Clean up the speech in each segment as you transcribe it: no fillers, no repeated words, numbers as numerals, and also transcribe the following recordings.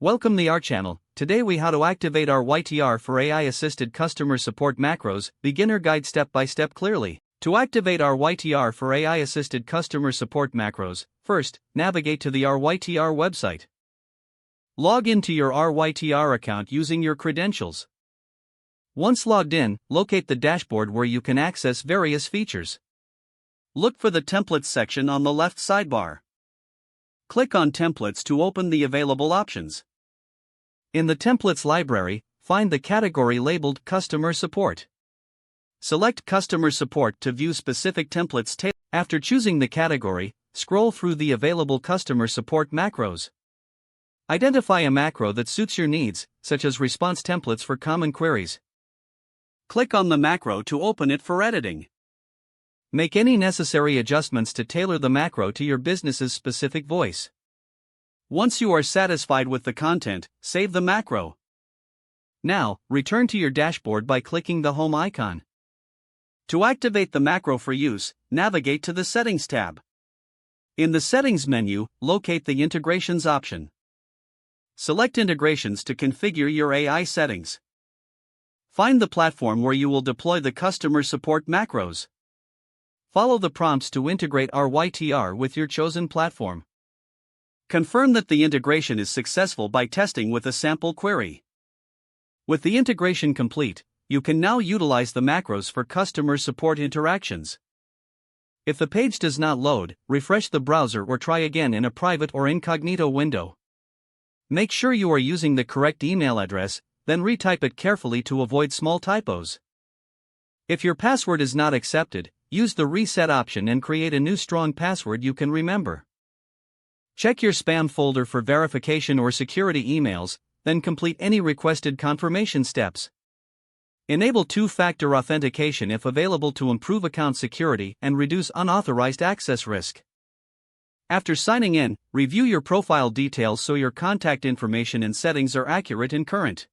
Welcome to our channel. Today we how to activate our YTR for AI-assisted customer support macros, beginner guide step-by-step clearly. To activate our YTR for AI-assisted customer support macros, first, navigate to the RYTR website. Log into your RYTR account using your credentials. Once logged in, locate the dashboard where you can access various features. Look for the Templates section on the left sidebar. Click on Templates to open the available options. In the Templates library, find the category labeled Customer Support. Select Customer Support to view specific templates. After choosing the category, scroll through the available customer support macros. Identify a macro that suits your needs, such as response templates for common queries. Click on the macro to open it for editing. Make any necessary adjustments to tailor the macro to your business's specific voice. Once you are satisfied with the content, save the macro. Now, return to your dashboard by clicking the Home icon. To activate the macro for use, navigate to the Settings tab. In the Settings menu, locate the Integrations option. Select Integrations to configure your AI settings. Find the platform where you will deploy the customer support macros. Follow the prompts to integrate our YTR with your chosen platform. Confirm that the integration is successful by testing with a sample query. With the integration complete, you can now utilize the macros for customer support interactions. If the page does not load, refresh the browser or try again in a private or incognito window. Make sure you are using the correct email address, then retype it carefully to avoid small typos. If your password is not accepted, use the reset option and create a new strong password you can remember. Check your spam folder for verification or security emails, then complete any requested confirmation steps. Enable two-factor authentication if available to improve account security and reduce unauthorized access risk. After signing in, review your profile details so your contact information and settings are accurate and current.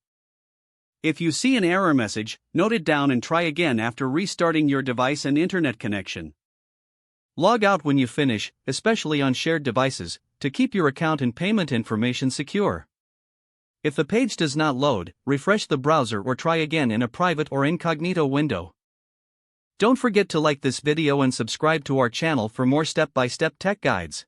If you see an error message, note it down and try again after restarting your device and internet connection. Log out when you finish, especially on shared devices, to keep your account and payment information secure. If the page does not load, refresh the browser or try again in a private or incognito window. Don't forget to like this video and subscribe to our channel for more step-by-step tech guides.